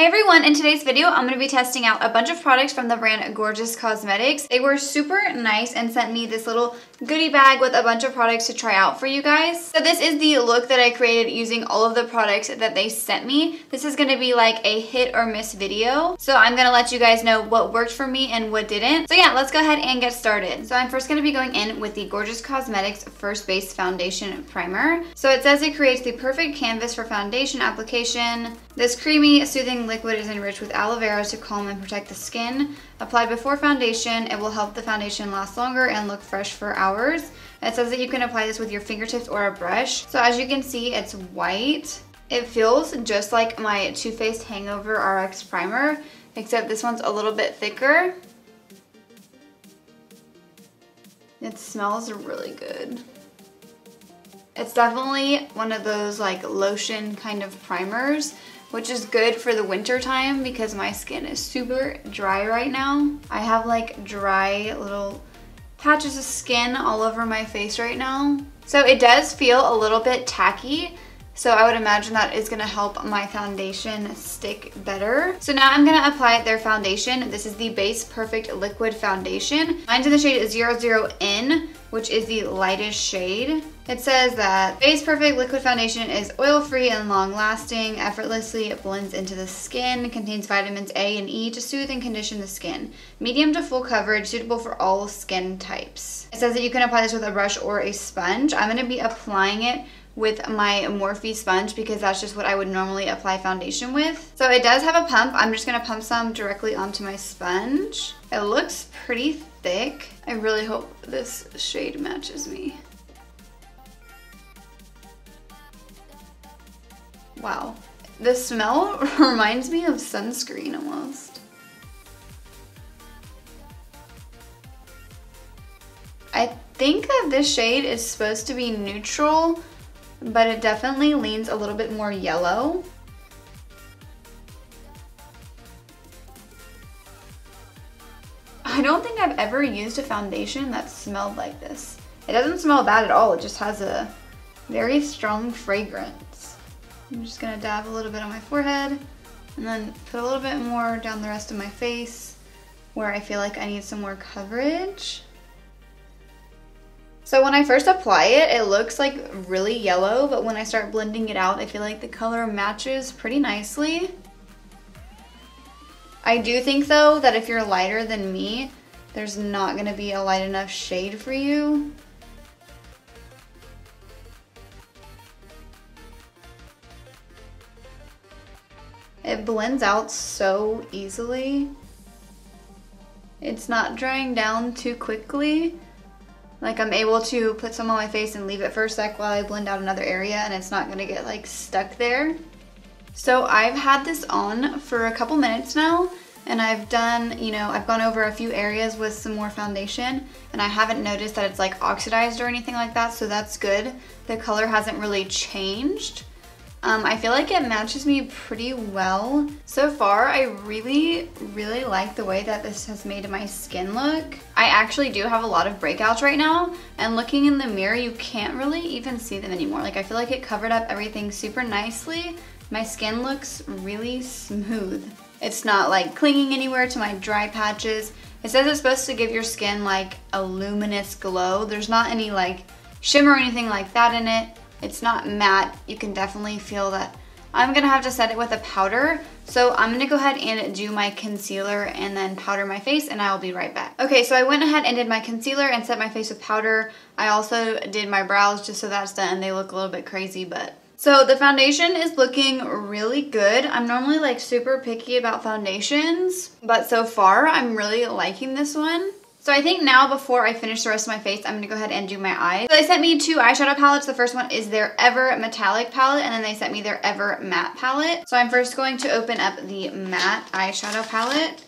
everyone, in today's video I'm going to be testing out a bunch of products from the brand Gorgeous Cosmetics. They were super nice and sent me this little goodie bag with a bunch of products to try out for you guys. So this is the look that I created using all of the products that they sent me. This is going to be like a hit or miss video. So I'm going to let you guys know what worked for me and what didn't. So yeah, let's go ahead and get started. So I'm first going to be going in with the Gorgeous Cosmetics First Base Foundation Primer. So it says it creates the perfect canvas for foundation application. This creamy, soothing liquid is enriched with aloe vera to calm and protect the skin. Applied before foundation, it will help the foundation last longer and look fresh for hours. It says that you can apply this with your fingertips or a brush. So as you can see, it's white. It feels just like my Too Faced Hangover RX Primer, except this one's a little bit thicker. It smells really good. It's definitely one of those like lotion kind of primers, which is good for the winter time because my skin is super dry right now. I have like dry little patches of skin all over my face right now. So it does feel a little bit tacky. So I would imagine that is gonna help my foundation stick better. So now I'm gonna apply their foundation. This is the Base Perfect Liquid Foundation. Mine's in the shade 00N, which is the lightest shade. It says that Base Perfect Liquid Foundation is oil-free and long-lasting, effortlessly blends into the skin, contains vitamins A and E to soothe and condition the skin. Medium to full coverage, suitable for all skin types. It says that you can apply this with a brush or a sponge. I'm gonna be applying it with my Morphe sponge because that's just what I would normally apply foundation with. So it does have a pump. I'm just gonna pump some directly onto my sponge. It looks pretty thick. I really hope this shade matches me. Wow, the smell reminds me of sunscreen almost. I think that this shade is supposed to be neutral, but it definitely leans a little bit more yellow. I don't think I've ever used a foundation that smelled like this. It doesn't smell bad at all, it just has a very strong fragrance. I'm just gonna dab a little bit on my forehead and then put a little bit more down the rest of my face where I feel like I need some more coverage. So when I first apply it, it looks like really yellow, but when I start blending it out, I feel like the color matches pretty nicely. I do think though that if you're lighter than me, there's not gonna be a light enough shade for you. It blends out so easily. It's not drying down too quickly. Like I'm able to put some on my face and leave it for a sec while I blend out another area and it's not gonna get like stuck there. So I've had this on for a couple minutes now and I've done, I've gone over a few areas with some more foundation and I haven't noticed that it's like oxidized or anything like that, so that's good. The color hasn't really changed. I feel like it matches me pretty well. So far, I really like the way that this has made my skin look. I actually do have a lot of breakouts right now, and looking in the mirror, you can't really even see them anymore. Like, I feel like it covered up everything super nicely. My skin looks really smooth. It's not like clinging anywhere to my dry patches. It says it's supposed to give your skin like a luminous glow. There's not any like shimmer or anything like that in it. It's not matte. You can definitely feel that. I'm gonna have to set it with a powder. So I'm gonna go ahead and do my concealer and then powder my face and I will be right back. Okay, so I went ahead and did my concealer and set my face with powder. I also did my brows just so that's done and they look a little bit crazy, but. So the foundation is looking really good. I'm normally like super picky about foundations, but so far I'm really liking this one. So I think now before I finish the rest of my face, I'm gonna go ahead and do my eyes. So they sent me 2 eyeshadow palettes. The first one is their Ever Metallic palette, and then they sent me their Ever Matte palette. So I'm first going to open up the matte eyeshadow palette.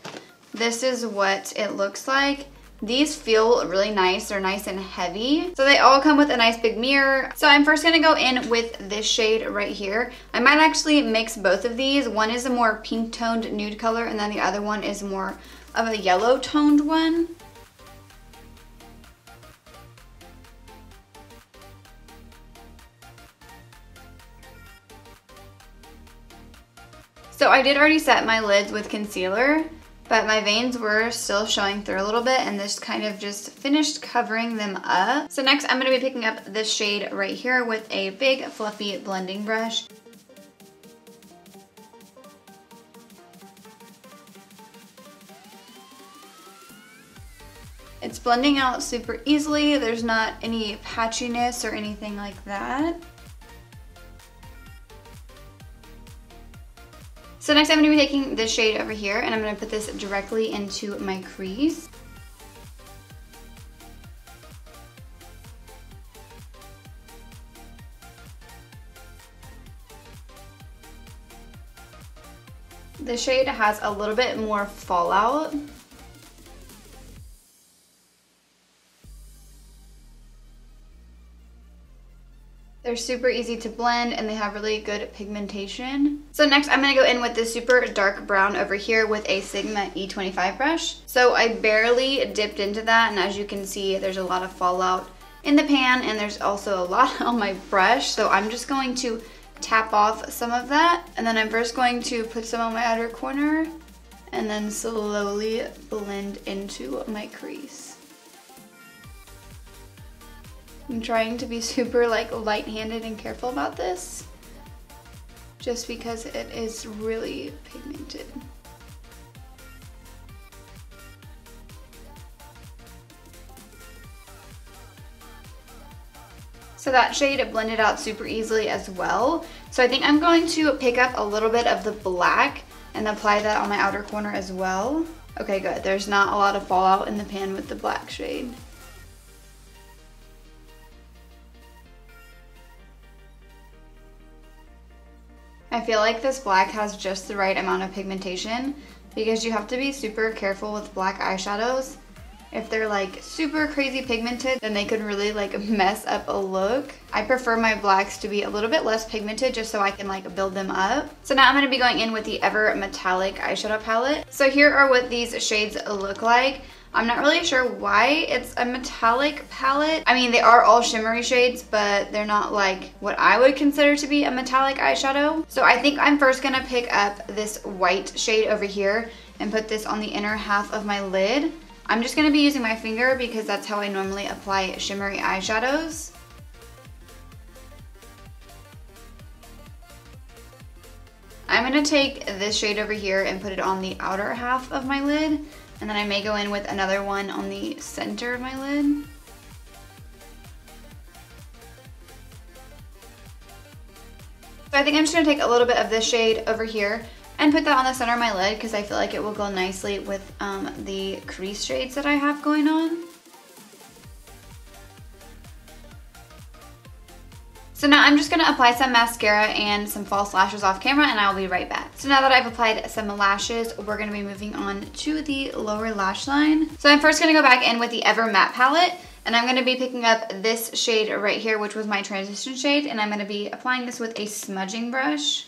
This is what it looks like. These feel really nice. They're nice and heavy. So they all come with a nice big mirror. So I'm first gonna go in with this shade right here. I might actually mix both of these. One is a more pink toned nude color, and then the other one is more of a yellow toned one. So So I did already set my lids with concealer, but my veins were still showing through a little bit, and this kind of just finished covering them up. So next I'm gonna be picking up this shade right here with a big fluffy blending brush. It's blending out super easily. There's not any patchiness or anything like that. So next I'm going to be taking this shade over here and I'm going to put this directly into my crease. The shade has a little bit more fallout. They're super easy to blend and they have really good pigmentation. So next I'm going to go in with this super dark brown over here with a Sigma E25 brush. So I barely dipped into that, and as you can see there's a lot of fallout in the pan and there's also a lot on my brush. So I'm just going to tap off some of that, and then I'm first going to put some on my outer corner and then slowly blend into my crease. I'm trying to be super light-handed and careful about this, just because it is really pigmented. So that shade blended out super easily as well. So I think I'm going to pick up a little bit of the black and apply that on my outer corner as well. Okay, good. There's not a lot of fallout in the pan with the black shade. I feel like this black has just the right amount of pigmentation, because you have to be super careful with black eyeshadows. If they're like super crazy pigmented, then they could really mess up a look. I prefer my blacks to be a little bit less pigmented just so I can build them up. So now I'm going to be going in with the Ever Metallic eyeshadow palette. So here are what these shades look like. I'm not really sure why it's a metallic palette. I mean, they are all shimmery shades, but they're not what I would consider to be a metallic eyeshadow. So I think I'm first gonna pick up this white shade over here and put this on the inner half of my lid. I'm just gonna be using my finger because that's how I normally apply shimmery eyeshadows. I'm gonna take this shade over here and put it on the outer half of my lid. And then I may go in with another one on the center of my lid. So I think I'm just going to take a little bit of this shade over here and put that on the center of my lid because I feel like it will go nicely with the crease shades that I have going on. So now I'm just going to apply some mascara and some false lashes off camera, and I'll be right back. So now that I've applied some lashes, we're going to be moving on to the lower lash line. So I'm first going to go back in with the Ever Matte palette, and I'm going to be picking up this shade right here, which was my transition shade, and I'm going to be applying this with a smudging brush.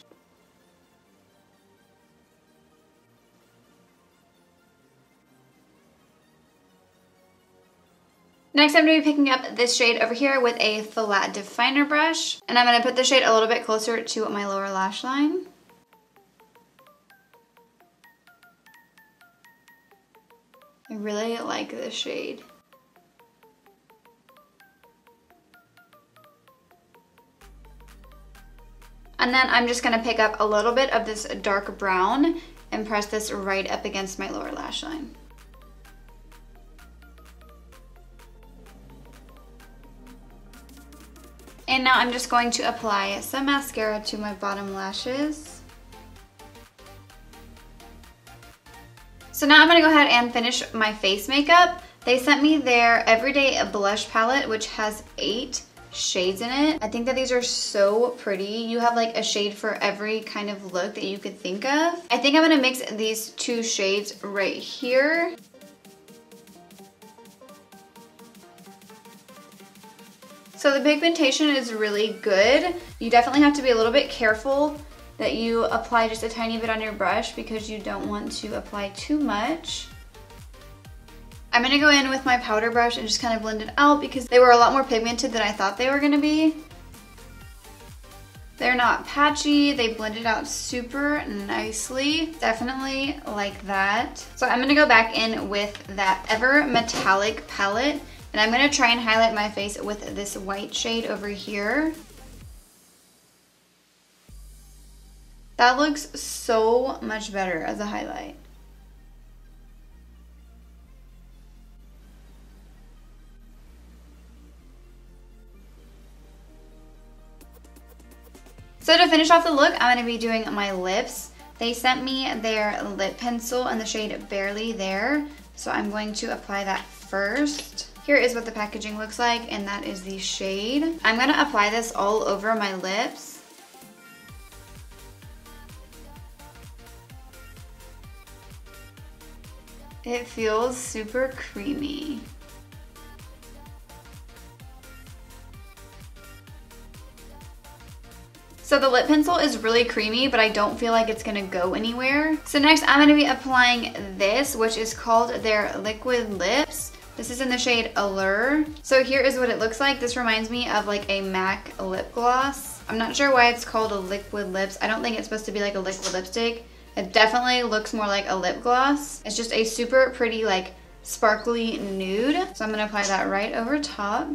Next, I'm going to be picking up this shade over here with a flat definer brush, and I'm going to put the shade a little bit closer to my lower lash line. I really like this shade. And then I'm just going to pick up a little bit of this dark brown and press this right up against my lower lash line. And now I'm just going to apply some mascara to my bottom lashes. So now I'm going to go ahead and finish my face makeup. They sent me their Everyday Blush palette, which has 8 shades in it. I think that these are so pretty. You have a shade for every kind of look that you could think of. I think I'm going to mix these 2 shades right here. So the pigmentation is really good. You definitely have to be a little bit careful that you apply just a tiny bit on your brush because you don't want to apply too much. I'm gonna go in with my powder brush and just kind of blend it out because they were a lot more pigmented than I thought they were gonna be. They're not patchy. They blended out super nicely. Definitely like that. So I'm gonna go back in with that Ever Metallic palette, and I'm gonna try and highlight my face with this white shade over here. That looks so much better as a highlight. So to finish off the look, I'm going to be doing my lips. They sent me their lip pencil in the shade Barely There, so I'm going to apply that first. Here is what the packaging looks like, and that is the shade. I'm going to apply this all over my lips. It feels super creamy. So the lip pencil is really creamy, but I don't feel like it's gonna go anywhere. So next I'm gonna be applying this, which is called their Liquid Lips. This is in the shade Allure. So here is what it looks like. This reminds me of like a MAC lip gloss. I'm not sure why it's called a Liquid Lips. I don't think it's supposed to be like a liquid lipstick. It definitely looks more like a lip gloss. It's just a super pretty like sparkly nude. So I'm gonna apply that right over top.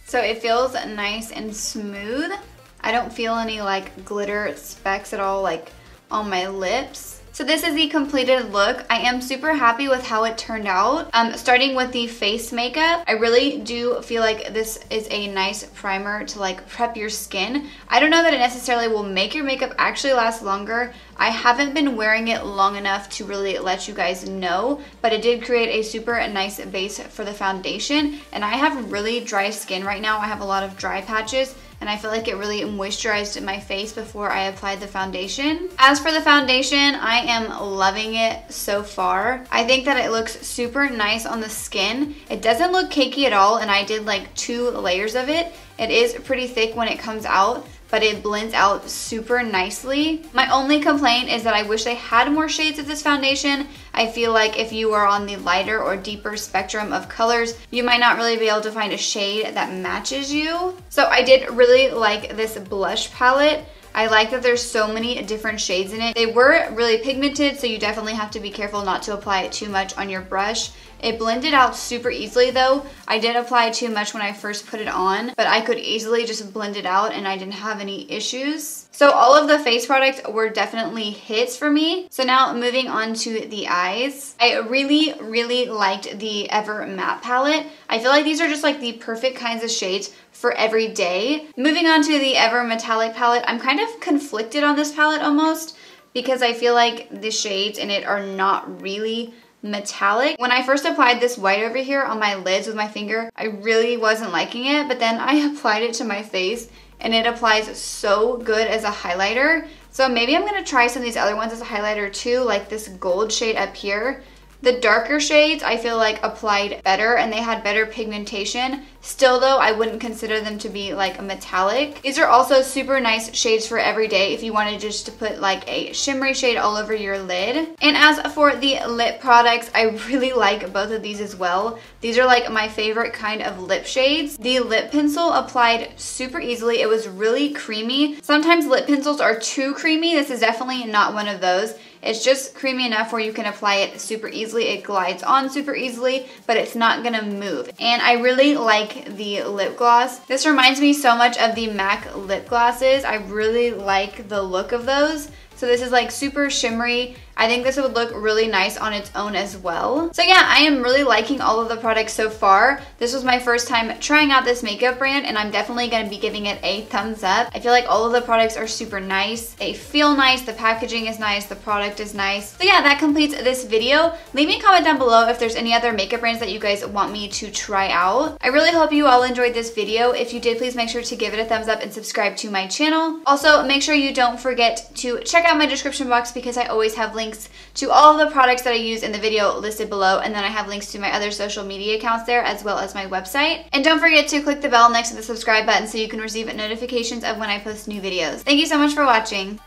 So it feels nice and smooth. I don't feel any like glitter specks at all like on my lips. So this is the completed look. I am super happy with how it turned out. Starting with the face makeup, I really do feel like this is a nice primer to like prep your skin. I don't know that it necessarily will make your makeup actually last longer. I haven't been wearing it long enough to really let you guys know, but it did create a super nice base for the foundation. And I have really dry skin right now. I have a lot of dry patches, and I feel like it really moisturized my face before I applied the foundation. As for the foundation, I am loving it so far. I think that it looks super nice on the skin. It doesn't look cakey at all, and I did like 2 layers of it. It is pretty thick when it comes out, but it blends out super nicely. My only complaint is that I wish they had more shades of this foundation. I feel like if you are on the lighter or deeper spectrum of colors, you might not really be able to find a shade that matches you. So I did really like this blush palette. I like that there's so many different shades in it. They were really pigmented, so you definitely have to be careful not to apply it too much on your brush. It blended out super easily though. I did apply too much when I first put it on, but I could easily just blend it out and I didn't have any issues. So all of the face products were definitely hits for me. So now moving on to the eyes. I really liked the Ever Matte palette. I feel like these are just like the perfect kinds of shades for every day. Moving on to the Ever Metallic palette, I'm kind of conflicted on this palette almost because I feel like the shades in it are not really metallic. When I first applied this white over here on my lids with my finger, I really wasn't liking it, but then I applied it to my face and it applies so good as a highlighter. So maybe I'm gonna try some of these other ones as a highlighter too, like this gold shade up here. The darker shades I feel like applied better and they had better pigmentation. Still though, I wouldn't consider them to be like a metallic. These are also super nice shades for every day if you wanted just to put like a shimmery shade all over your lid. And as for the lip products, I really like both of these as well. These are like my favorite kind of lip shades. The lip pencil applied super easily. It was really creamy. Sometimes lip pencils are too creamy. This is definitely not one of those. It's just creamy enough where you can apply it super easily. It glides on super easily, but it's not gonna move. And I really like the lip gloss. This reminds me so much of the MAC lip glosses. I really like the look of those. So this is like super shimmery. I think this would look really nice on its own as well. So yeah, I am really liking all of the products so far. This was my first time trying out this makeup brand and I'm definitely gonna be giving it a thumbs up. I feel like all of the products are super nice. They feel nice, the packaging is nice, the product is nice. So yeah, that completes this video. Leave me a comment down below if there's any other makeup brands that you guys want me to try out. I really hope you all enjoyed this video. If you did, please make sure to give it a thumbs up and subscribe to my channel. Also, make sure you don't forget to check out my description box because I always have links to all of the products that I use in the video listed below, and then I have links to my other social media accounts there as well as my website. And don't forget to click the bell next to the subscribe button so you can receive notifications of when I post new videos. Thank you so much for watching.